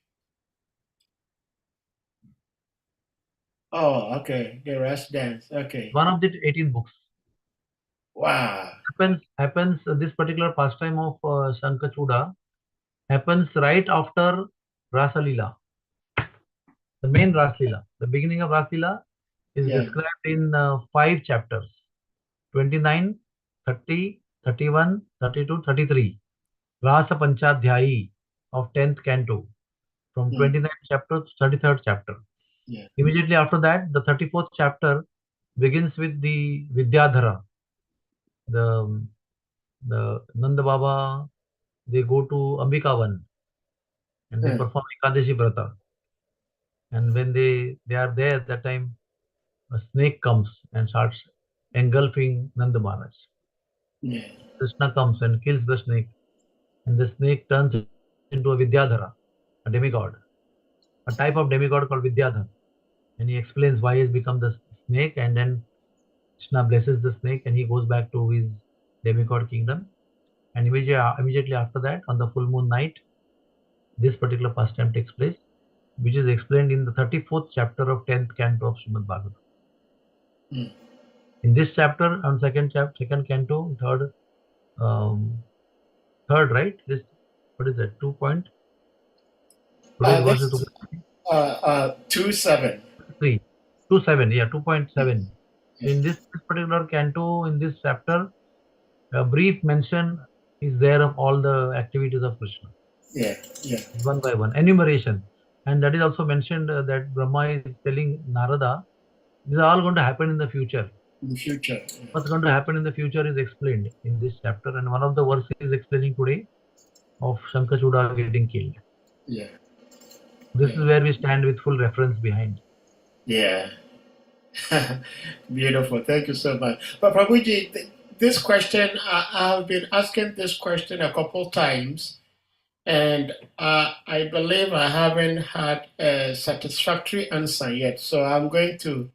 S4: Oh, okay. The Rest Dance, okay.
S3: One of the 18 books.
S4: Wow.
S3: Happens this particular pastime of Shankachuda happens right after Rasa Leela. The main Rasa Leela. The beginning of Rasa Leela is
S4: Yeah.
S3: described in 5 chapters. 29, 30, 31, 32, 33. Rasa Panchadhyayi of 10th canto from 29th chapter to 33rd chapter.
S4: Yeah.
S3: Immediately after that, the 34th chapter begins with the Vidyadhara. The Nanda Baba, they go to Ambikavan and they perform Ekadashi Vrata. And when they are there, that time a snake comes and starts engulfing Nanda Maharaj.
S4: Yeah.
S3: Krishna comes and kills the snake, and the snake turns into a Vidyadhara, a demigod, a type of demigod called Vidyadhara. And he explains why he has become the snake, and then Krishna blesses the snake and he goes back to his demigod kingdom. And immediately after that, on the full moon night, this particular pastime takes place, which is explained in the 34th chapter of 10th canto of Srimad Bhagavatam.
S4: Mm.
S3: In this chapter, on second canto, third, right? This, what is that? 2 point. Today's verse is
S4: 2:7.
S3: 2.3, 2.7. Yeah, 2.7.
S4: Yeah.
S3: In this particular canto, in this chapter, a brief mention is there of all the activities of Krishna.
S4: Yeah. Yeah.
S3: One by one, enumeration. And that is also mentioned that Brahma is telling Narada, these are all going to happen in the future.
S4: In the future. Yeah.
S3: What's going to happen in the future is explained in this chapter. And one of the verses is explaining today of Shankachuda getting killed.
S4: Yeah.
S3: This
S4: Yeah.
S3: is where we stand with full reference behind.
S4: Yeah. Beautiful. Thank you so much. But Prabhuji, this question, I've been asking this question a couple times, and I believe I haven't had a satisfactory answer yet. So I'm going to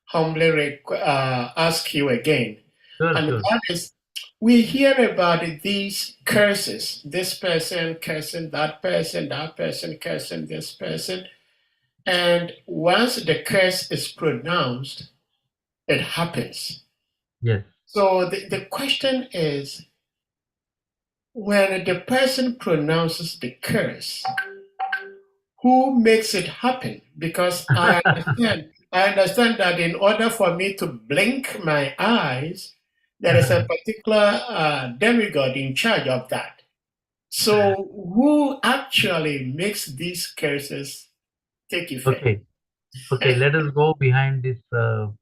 S4: humbly ask you again.
S3: Sure,
S4: And
S3: sure.
S4: that is, we hear about these curses, this person cursing that person cursing this person. And once the curse is pronounced, it happens.
S3: Yes.
S4: So the question is, when the person pronounces the curse, who makes it happen? Because I understand that in order for me to blink my eyes, there is a particular demigod in charge of that. So who actually makes these curses take effect?
S3: Okay. Let us go behind this, the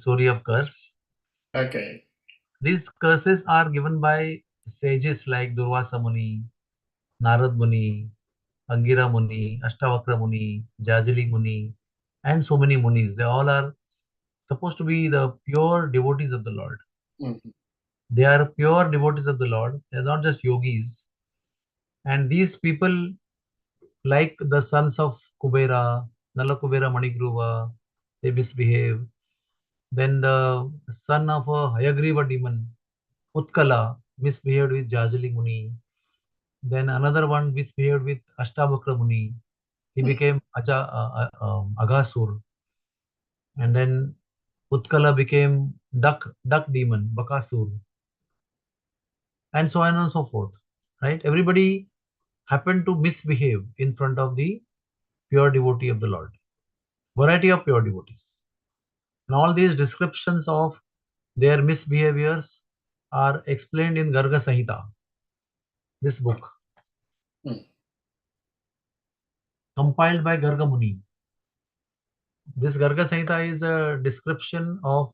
S3: story of curse.
S4: Okay.
S3: These curses are given by sages like Durvasa Muni, Narad Muni, Angira Muni, Ashtavakra Muni, Jajali Muni, and so many munis. They all are supposed to be the pure devotees of the Lord.
S4: Mhm.
S3: They are pure devotees of the Lord. They are not just yogis. And these people, like the sons of Kubera, Nalakubera Manigruva, they misbehave. Then the son of a Hayagriva demon, Utkala, misbehaved with Jajali Muni. Then another one misbehaved with Ashtavakra Muni. He became Aghasur. And then Utkala became duck demon, Bakasur, and so on and so forth. Right? Everybody happened to misbehave in front of the pure devotee of the Lord. Variety of pure devotees. And all these descriptions of their misbehaviors are explained in Garga Samhita, this book,
S4: Mm.
S3: compiled by Garga Muni. This Garga Samhita is a description of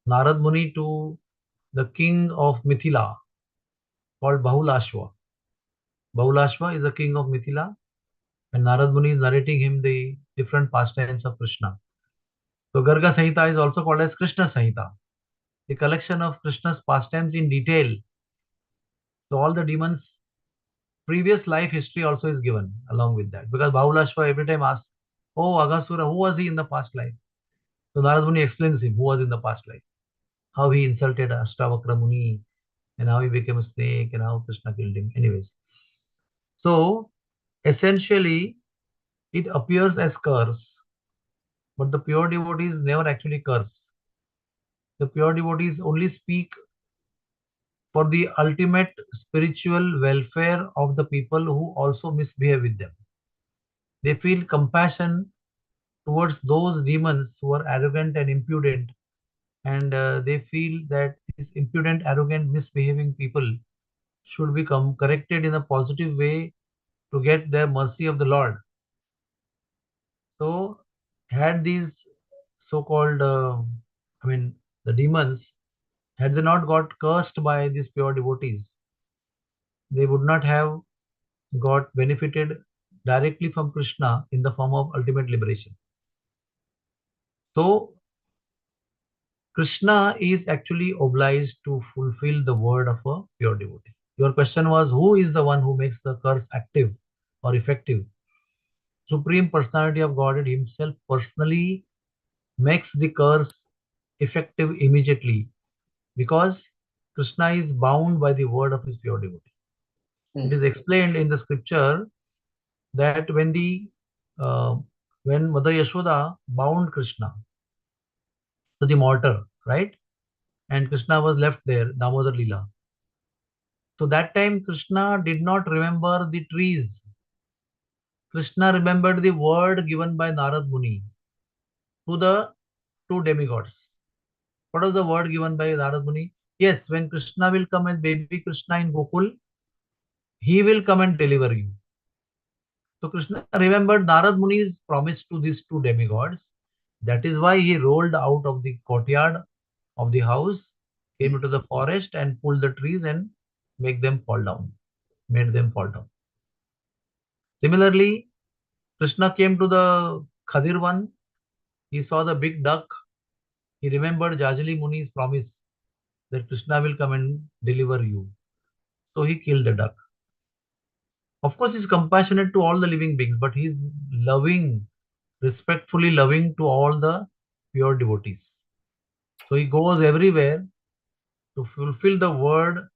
S3: Narad Muni to the king of Mithila called Bahulashva. Bahulashva is the king of Mithila, and Narad Muni is narrating him the different pastimes of Krishna. So Garga Samhita is also called as Krishna Samhita, the collection of Krishna's pastimes in detail. So all the demons' previous life history also is given along with that. Because Bahulashva every time asks, "Oh, Aghasura, who was he in the past life?" So Narad Muni explains him who was in the past life, how he insulted Ashtavakra Muni, and how he became a snake, and how Krishna killed him. Anyways, so essentially it appears as curse, but the pure devotees never actually curse. The pure devotees only speak for the ultimate spiritual welfare of the people who also misbehave with them. They feel compassion towards those demons who are arrogant and impudent, and they feel that these impudent, arrogant, misbehaving people should become corrected in a positive way to get the mercy of the Lord. So, had these so-called, the demons, had they not got cursed by these pure devotees, they would not have got benefited directly from Krishna in the form of ultimate liberation. So, Krishna is actually obliged to fulfill the word of a pure devotee. Your question was, who is the one who makes the curse active or effective? Supreme Personality of Godhead Himself personally makes the curse effective immediately because Krishna is bound by the word of his pure devotee. It is explained in the scripture that uh, when Mother Yashoda bound Krishna to the mortar, right? And Krishna was left there, Damodar Leela. So that time Krishna did not remember the trees. Krishna remembered the word given by Narad Muni to the two demigods. What was the word given by Narad Muni? Yes, when Krishna will come as baby Krishna in Gokul, he will come and deliver you. So Krishna remembered Narad Muni's promise to these two demigods. That is why he rolled out of the courtyard of the house, came into the forest and pulled the trees and made them fall down. Similarly, Krishna came to the Khadir one. He saw the big duck. He remembered Jajali Muni's promise that Krishna will come and deliver you. So he killed the duck. Of course, he's compassionate to all the living beings, but he's loving, respectfully loving to all the pure devotees. So he goes everywhere to fulfill the word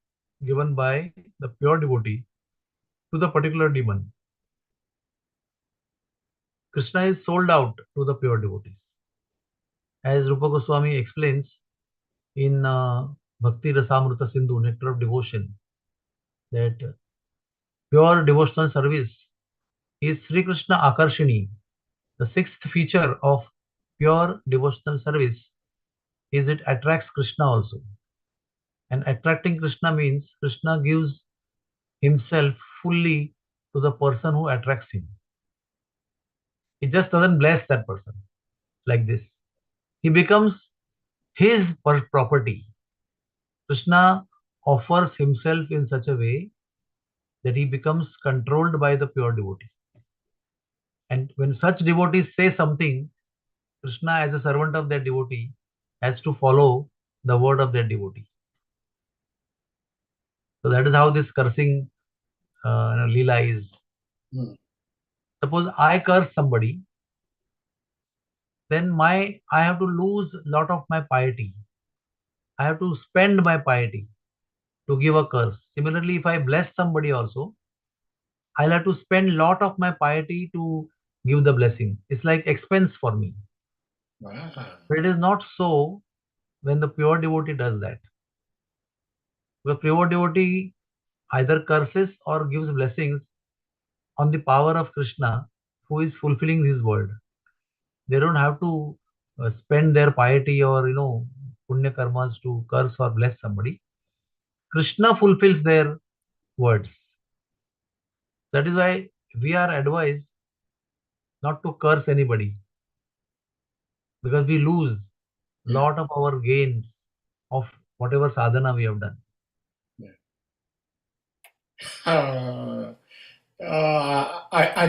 S3: given by the pure devotee to the particular demon. Krishna is sold out to the pure devotees. As Rupa Goswami explains in Bhakti Rasamrita Sindhu, Nectar of Devotion, that pure devotional service is Sri Krishna Akarshini. The sixth feature of pure devotional service is it attracts Krishna also. And attracting Krishna means Krishna gives himself fully to the person who attracts him. He just doesn't bless that person like this. He becomes his property. Krishna offers himself in such a way that he becomes controlled by the pure devotee. And when such devotees say something, Krishna, as a servant of that devotee, has to follow the word of that devotee. So that is how this cursing Leela is. Suppose I curse somebody, then I have to lose a lot of my piety. I have to spend my piety to give a curse. Similarly, if I bless somebody also, I'll have to spend a lot of my piety to give the blessing. It's like expense for me.
S4: Wow.
S3: But it is not so when the pure devotee does that. The pure devotee either curses or gives blessings on the power of Krishna, who is fulfilling his word. They don't have to spend their piety or punya karmas to curse or bless somebody. Krishna fulfills their words. That is why we are advised not to curse anybody, because we lose a lot of our gains of whatever sadhana we have done.
S4: I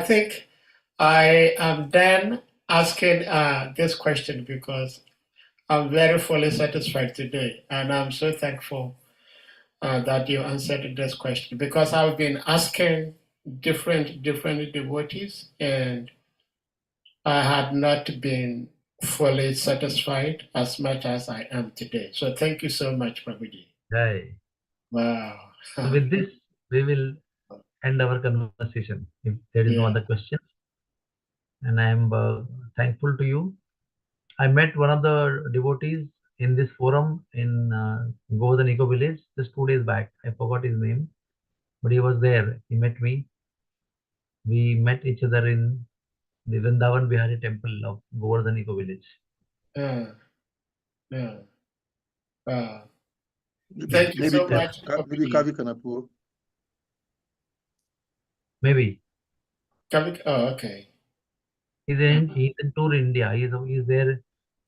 S4: think I am then asking this question because I'm very fully satisfied today, and I'm so thankful that you answered this question, because I've been asking different devotees, and I had not been fully satisfied as much as I am today. So thank you so much, Prabhuji.
S3: Right.
S4: Wow.
S3: So with this, we will end our conversation if there is no other question. And I am thankful to you. I met one of the devotees in this forum in Govardhan Eco Village just 2 days back. I forgot his name, but he was there. He met me. We met each other in the Vrindavan Bihari temple of Govardhan Eco Village.
S4: Thank you so much.
S2: Maybe Kavi Kanapo.
S3: Maybe.
S4: Oh, okay.
S3: He's in tour India. He's there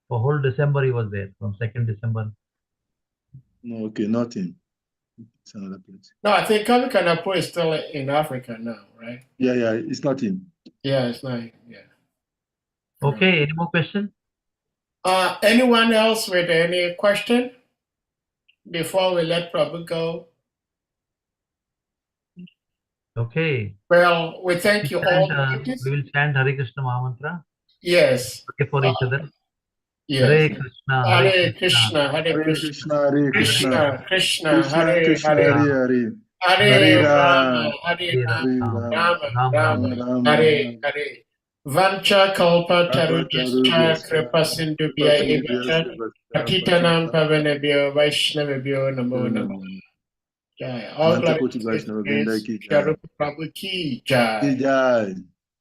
S3: for whole December. He was there from 2nd December.
S2: No, okay, nothing. It's another place.
S4: No, I think Kavi Kanapo is still in Africa now, right?
S2: Yeah, it's not him.
S4: Yeah, it's not. Yeah.
S3: Okay. Any more questions?
S4: Anyone else with any question before we let Prabhu go?
S3: Okay.
S4: Well, we thank you all.
S3: We will chant Hare Krishna Mahamantra.
S4: Yes.
S3: Okay, for each other.
S4: Yes.
S3: Hare Krishna,
S4: Hare Krishna, Hare Krishna,
S2: Hare
S4: Krishna, Krishna, Hare
S2: Krishna,
S4: Hare,
S2: Hare
S4: Hare
S2: Rama,
S4: Hare
S3: Rama,
S4: Rama, Hare Hare. Vancha kalpa tarudischa kripa sindhubhya evacha patitanam pavanebhyo vaishnavebhyo namo namo. Jai. All glory to His grace. Shri Rupa Prabhu ki jai.